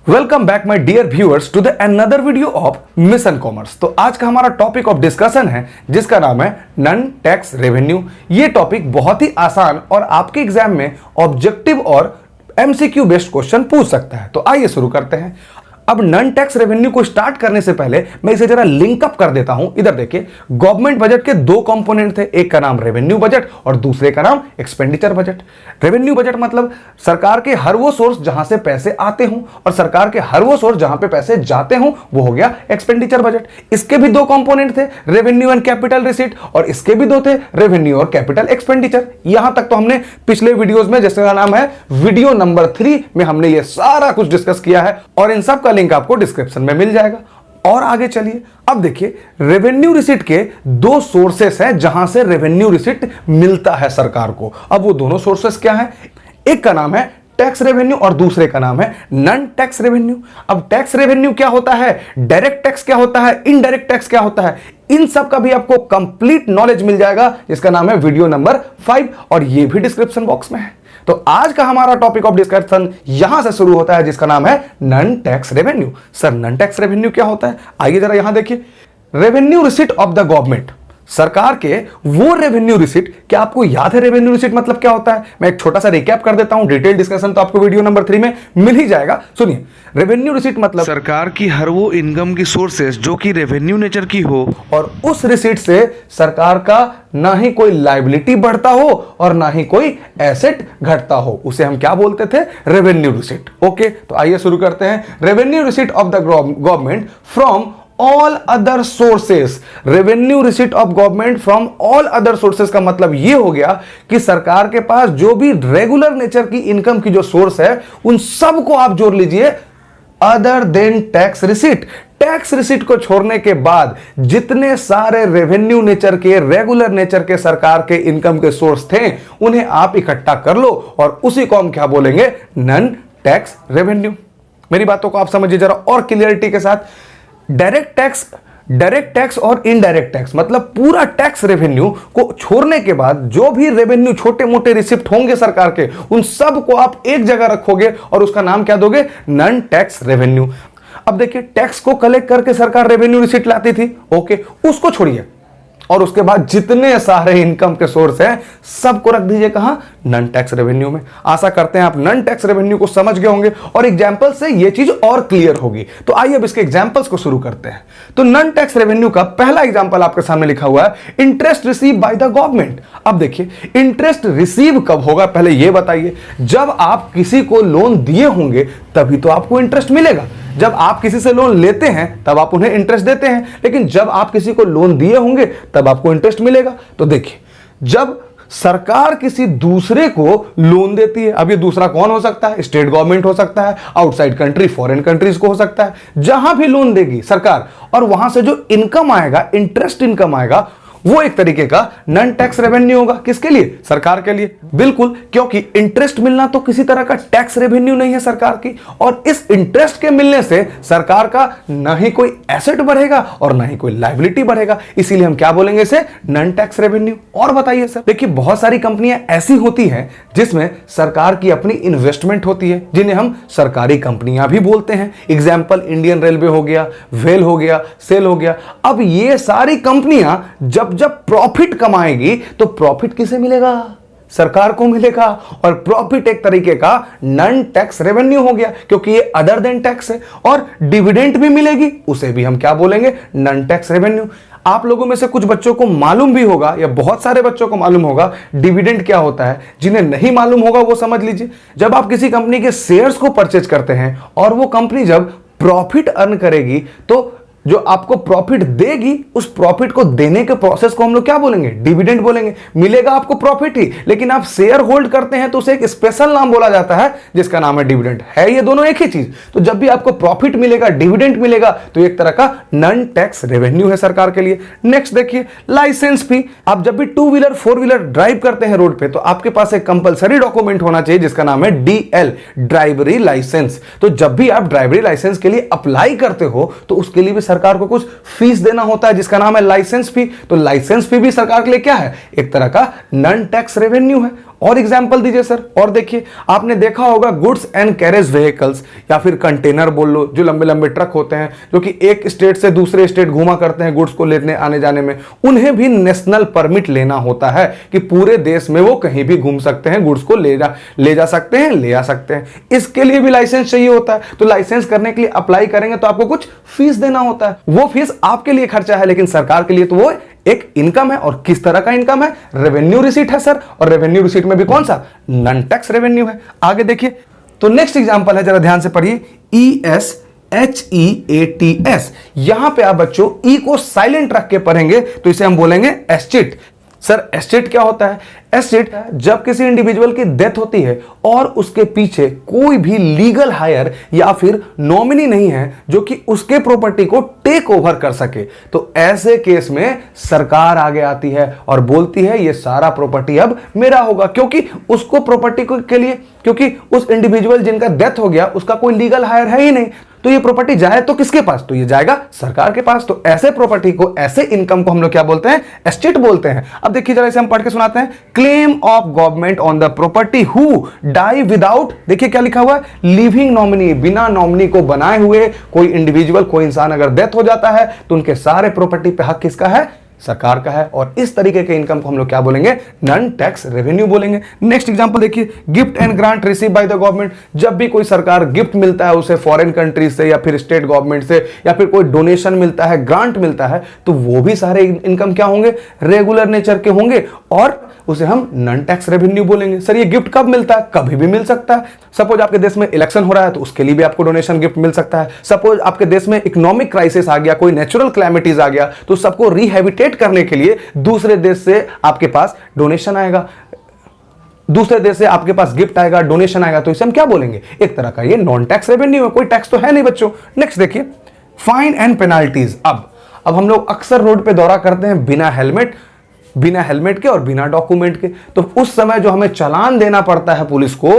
Welcome back my dear viewers to the another video of mission commerce. तो आज का हमारा टॉपिक ऑफ डिस्कशन है जिसका नाम है नॉन टैक्स रेवेन्यू। ये टॉपिक बहुत ही आसान और आपके एग्जाम में ऑब्जेक्टिव और एमसीक्यू बेस्ड क्वेश्चन पूछ सकता है। तो आइए शुरू करते हैं। अब नॉन टैक्स रेवेन्यू को स्टार्ट करने से पहले मैं इसे जरा लिंक अप कर देता हूं। इधर देखिए, गवर्नमेंट बजट के दो कंपोनेंट थे, एक का नाम रेवेन्यू बजट और दूसरे का नाम एक्सपेंडिचर बजट। रेवेन्यू बजट मतलब सरकार के हर वो सोर्स जहां से पैसे आते हों और सरकार के हर वो सोर्स जहां पे पैसे जाते हों, वो हो गया एक्सपेंडिचर बजट। इसके भी दो कंपोनेंट थे, रेवेन्यू एंड कैपिटल रिसीट, और इसके भी दो थे, रेवेन्यू और कैपिटल एक्सपेंडिचर। यहां तक तो हमने पिछले वीडियोस में, जिसका नाम है वीडियो नंबर 3 में, हमने ये सारा कुछ डिस्कस किया है और इन सब का लिंक आपको डिस्क्रिप्शन में मिल जाएगा। और आगे चलिए, अब देखिए, रेवेन्यू रिसीट के दो सोर्सेस हैं जहां से रेवेन्यू रिसीट मिलता है सरकार को। अब वो दोनों सोर्सेस क्या हैं? एक का नाम है टैक्स रेवेन्यू और दूसरे का नाम है नॉन टैक्स रेवेन्यू। अब टैक्स रेवेन्यू क्या होता है, डायरेक्ट टैक्स क्या होता है, इनडायरेक्ट टैक्स क्या होता है, इन सब का भी आपको कंप्लीट नॉलेज मिल जाएगा, जिसका नाम है वीडियो नंबर 5, और ये भी डिस्क्रिप्शन बॉक्स में है। तो आज का हमारा टॉपिक ऑफ डिस्कशन यहां से शुरू होता है, जिसका नाम है non tax revenue. Sir, non tax revenue क्या होता है? आइए जरा यहां देखिए। Revenue receipt of the government, सरकार के वो रेवेन्यू रिसीट। क्या आपको याद है रेवेन्यू रिसीट मतलब क्या होता है? मैं एक छोटा सा रिकैप कर देता हूं, डिटेल डिस्कशन तो आपको वीडियो नंबर 3 में मिल ही जाएगा। सुनिए, रेवेन्यू रिसीट मतलब सरकार की हर वो इनकम की सोर्सेस जो कि रेवेन्यू नेचर की हो, और उस रिसीट से सरकार का ना ही कोई लायबिलिटी बढ़ता हो और ना ही कोई एसेट घटता हो, उसे हम क्या बोलते थे? Revenue receipt. ओके, तो आइए शुरू करते हैं। Revenue receipt of the government from all other sources. Revenue receipt of government from all other sources का मतलब यह हो गया कि सरकार के पास जो भी रेगुलर नेचर की इनकम की जो सोर्स है, उन सब को आप जोड़ लीजिए, other than tax receipt. Tax receipt को छोड़ने के बाद जितने सारे रेवेन्यू नेचर के, रेगुलर नेचर के सरकार के इनकम के सोर्स थे, उन्हें आप इकट्ठा कर लो और उसी को हम क्या बोलेंगे? Non tax revenue. मेरी बातों को आप समझिए जरा और क्लियरिटी के साथ। डायरेक्ट टैक्स और इनडायरेक्ट टैक्स मतलब पूरा टैक्स रेवेन्यू को छोड़ने के बाद जो भी रेवेन्यू, छोटे मोटे रिसिप्ट होंगे सरकार के, उन सब को आप एक जगह रखोगे और उसका नाम क्या दोगे? Non tax revenue. अब देखिए, टैक्स को कलेक्ट करके सरकार रेवेन्यू रिसीट लाती थी, ओके, उसको छोड़िए, और उसके बाद जितने सारे इनकम के सोर्स हैं सबको रख दीजिए कहां? नॉन टैक्स रेवेन्यू में। आशा करते हैं आप नॉन टैक्स रेवेन्यू को समझ गए होंगे और एग्जांपल से ये चीज और क्लियर होगी। तो आइए अब इसके एग्जांपल्स को शुरू करते हैं। तो नॉन टैक्स रेवेन्यू का पहला एग्जांपल आपके सामने लिखा हुआ है, interest receive by the government. अब देखिए, इंटरेस्ट रिसीव कब होगा पहले ये बताइए। जब आप किसी को लोन दिए होंगे तभी तो आपको इंटरेस्ट मिलेगा। जब आप किसी से लोन लेते हैं तब आप उन्हें इंटरेस्ट देते हैं, लेकिन जब आप किसी को लोन दिए होंगे तब आपको इंटरेस्ट मिलेगा। तो देखिए, जब सरकार किसी दूसरे को लोन देती है, अब ये दूसरा कौन हो सकता है? स्टेट गवर्नमेंट हो सकता है, आउटसाइड कंट्री, फॉरेन कंट्रीज को हो सकता है। जहां भी लोन देगी सरकार और वहां से जो इनकम आएगा, इंटरेस्ट इनकम आएगा, वो एक तरीके का नॉन टैक्स रेवेन्यू होगा। किसके लिए? सरकार के लिए। बिल्कुल, क्योंकि इंटरेस्ट मिलना तो किसी तरह का टैक्स रेवेन्यू नहीं है सरकार की, और इस इंटरेस्ट के मिलने से सरकार का ना ही कोई एसेट बढ़ेगा और ना ही कोई लायबिलिटी बढ़ेगा, इसीलिए हम क्या बोलेंगे इसे? Non tax revenue. और बताइए सर। देखिए, बहुत सारी कंपनियां ऐसी होती हैं जिसमें सरकार की अपनी इन्वेस्टमेंट होती है, जिन्हें हम सरकारी कंपनियां भी बोलते हैं। एग्जाम्पल, इंडियन रेलवे हो गया, वेल हो गया, सेल हो गया। अब ये सारी कंपनियां जब प्रॉफिट कमाएगी तो प्रॉफिट किसे मिलेगा? सरकार को मिलेगा, और प्रॉफिट एक तरीके का नॉन टैक्स रेवेन्यू हो गया, क्योंकि ये अदर देन टैक्स है। और डिविडेंड भी मिलेगी, उसे भी हम क्या बोलेंगे? Non tax revenue. आप लोगों में से कुछ बच्चों को मालूम भी होगा, या बहुत सारे बच्चों को मालूम होगा डिविडेंड क्या होता है। जिन्हें नहीं मालूम होगा वो समझ लीजिए, जब आप किसी कंपनी के शेयर्स को परचेज करते हैं और वो कंपनी जब प्रॉफिट अर्न करेगी, तो जो आपको प्रॉफिट देगी, उस प्रॉफिट को देने के प्रोसेस को हम लोग क्या बोलेंगे? डिविडेंड बोलेंगे। मिलेगा आपको प्रॉफिट ही, लेकिन आप शेयर होल्ड करते हैं तो उसे एक स्पेशल नाम बोला जाता है जिसका नाम है डिविडेंड। है ये दोनों एक ही चीज। तो जब भी आपको प्रॉफिट मिलेगा, डिविडेंड मिलेगा, तो एक तरह का नॉन टैक्स रेवेन्यू है सरकार के लिए। नेक्स्ट देखिए, लाइसेंस फी। आप जब भी 2 व्हीलर 4 व्हीलर ड्राइव करते हैं रोड पे, तो आपके पास एक कंपलसरी डॉक्यूमेंट होना चाहिए जिसका नाम है DL, ड्राइवरी लाइसेंस। तो जब भी आप ड्राइवरी लाइसेंस के लिए अप्लाई करते हो तो उसके लिए भी सरकार को कुछ फीस देना होता है जिसका नाम है लाइसेंस फी। तो लाइसेंस फी भी सरकार के लिए क्या है? एक तरह का नॉन टैक्स रेवेन्यू है। और एग्जाम्पल दीजिए सर। और देखिए, आपने देखा होगा गुड्स एंड कैरेज व्हीकल्स या फिर कंटेनर बोल लो, जो लंबे लंबे ट्रक होते हैं जो कि एक स्टेट से दूसरे स्टेट घुमा करते हैं गुड्स को लेने आने जाने में, उन्हें भी नेशनल परमिट लेना होता है कि पूरे देश में वो कहीं भी घूम सकते हैं, गुड्स को ले जा सकते हैं, ले आ सकते हैं। इसके लिए भी लाइसेंस चाहिए होता है। तो लाइसेंस करने के लिए अप्लाई करेंगे तो आपको कुछ फीस देना होता है। वो फीस आपके लिए खर्चा है, लेकिन सरकार के लिए तो वो एक इनकम है। और किस तरह का इनकम है? रेवेन्यू रिसीट है सर। और रेवेन्यू रिसीट में भी कौन सा? नॉन टैक्स रेवेन्यू है। आगे देखिए, तो नेक्स्ट एग्जांपल है, जरा ध्यान से पढ़िए, ESHEATS। यहां पे आप बच्चों ई को साइलेंट रख के पढ़ेंगे तो इसे हम बोलेंगे एस्टेट। सर एस्टेट क्या होता है? एस्टेट जब किसी इंडिविजुअल की डेथ होती है और उसके पीछे कोई भी लीगल हायर या फिर नॉमिनी नहीं है जो कि उसके प्रॉपर्टी को टेक ओवर कर सके, तो ऐसे केस में सरकार आगे आती है और बोलती है ये सारा प्रॉपर्टी अब मेरा होगा, क्योंकि उसको प्रॉपर्टी के लिए, क्योंकि उस इंडिविजुअल जिनका डेथ हो गया उसका कोई लीगल हायर है ही नहीं, तो ये प्रॉपर्टी जाए तो किसके पास? तो ये जाएगा सरकार के पास। तो ऐसे प्रॉपर्टी को, ऐसे इनकम को हम लोग क्या बोलते हैं? एस्टेट बोलते हैं। अब देखिए जरा इसे हम पढ़ के सुनाते हैं। Claim of government on the property who die without, देखिए क्या लिखा हुआ है, लिविंग नॉमिनी, बिना नॉमिनी को बनाए हुए कोई इंडिविजुअल, कोई इंसान अगर डेथ हो जाता है तो उनके सारे प्रॉपर्टी पे हक किसका है? सरकार का है। और इस तरीके के इनकम को हम लोग क्या बोलेंगे? नॉन टैक्स रेवेन्यू बोलेंगे। नेक्स्ट एग्जांपल देखिए, gift and grant receive by the government. जब भी कोई सरकार गिफ्ट मिलता है उसे फॉरेन कंट्री से या फिर स्टेट गवर्नमेंट से, या फिर कोई डोनेशन मिलता है, ग्रांट मिलता है, तो वो भी सारे इनकम क्या होंगे? रेगुलर नेचर के होंगे और उसे हम नॉन टैक्स रेवेन्यू बोलेंगे। सर ये गिफ्ट कब मिलता है? कभी भी मिल सकता है। सपोज आपके देश में इलेक्शन हो रहा है तो उसके लिए भी आपको डोनेशन गिफ्ट मिल सकता है। सपोज आपके देश में इकोनॉमिक क्राइसिस आ गया, कोई नेचुरल क्लैमिटीज आ गया, तो सबको रिहेबिटेट करने के लिए दूसरे देश से आपके पास डोनेशन आएगा, दूसरे देश से आपके पास गिफ्ट आएगा, डोनेशन आएगा, तो इसे हम क्या बोलेंगे? एक तरह का ये नॉन टैक्स रेवेन्यू है, कोई टैक्स तो है नहीं बच्चों। नेक्स्ट देखिए, फाइन एंड पेनाल्टीज। अब हम लोग अक्सर रोड पे दौरा करते हैं बिना हेलमेट के और बिना डॉक्यूमेंट के, तो उस समय जो हमें चालान देना पड़ता है पुलिस को,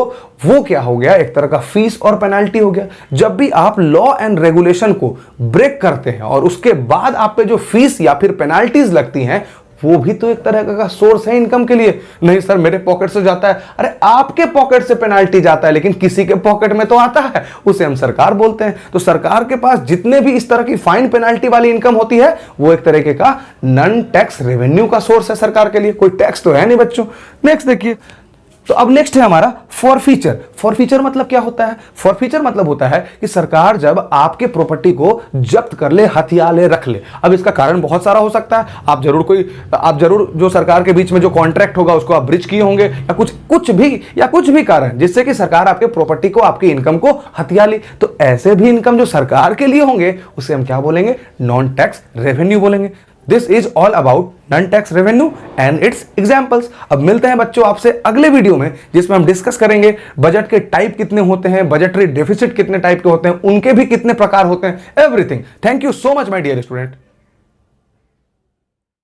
वो क्या हो गया? एक तरह का फीस और पेनाल्टी हो गया। जब भी आप लॉ एंड रेगुलेशन को ब्रेक करते हैं और उसके बाद आप पे जो फीस या फिर पेनाल्टीज लगती हैं, वो भी तो एक तरह का सोर्स है इनकम के लिए। नहीं सर मेरे पॉकेट से जाता है, अरे आपके पॉकेट से पेनाल्टी जाता है लेकिन किसी के पॉकेट में तो आता है, उसे हम सरकार बोलते हैं। तो सरकार के पास जितने भी इस तरह की फाइन पेनाल्टी वाली इनकम होती है, वो एक तरीके का नॉन टैक्स रेवेन्यू का सोर्स है सरकार के लिए, कोई टैक्स तो है नहीं बच्चों। नेक्स्ट देखिए, तो अब नेक्स्ट है हमारा फॉरफीचर। फॉरफीचर मतलब क्या होता है? फॉरफीचर मतलब होता है कि सरकार जब आपके प्रॉपर्टी को जब्त कर ले, हथिया ले, रख ले। अब इसका कारण बहुत सारा हो सकता है। आप जरूर जो सरकार के बीच में जो कॉन्ट्रैक्ट होगा उसको आप ब्रिज किए होंगे, या कुछ भी कारण जिससे कि सरकार आपके प्रॉपर्टी को, आपकी इनकम को हथिया ली। तो ऐसे भी इनकम जो सरकार के लिए होंगे उसे हम क्या बोलेंगे? नॉन टैक्स रेवेन्यू बोलेंगे। This is all about non tax revenue and it's examples. अब मिलते हैं बच्चों आपसे अगले वीडियो में, जिसमें हम डिस्कस करेंगे बजट के टाइप कितने होते हैं, बजटरी डेफिसिट कितने टाइप के होते हैं, उनके भी कितने प्रकार होते हैं, everything. Thank you so much my dear student.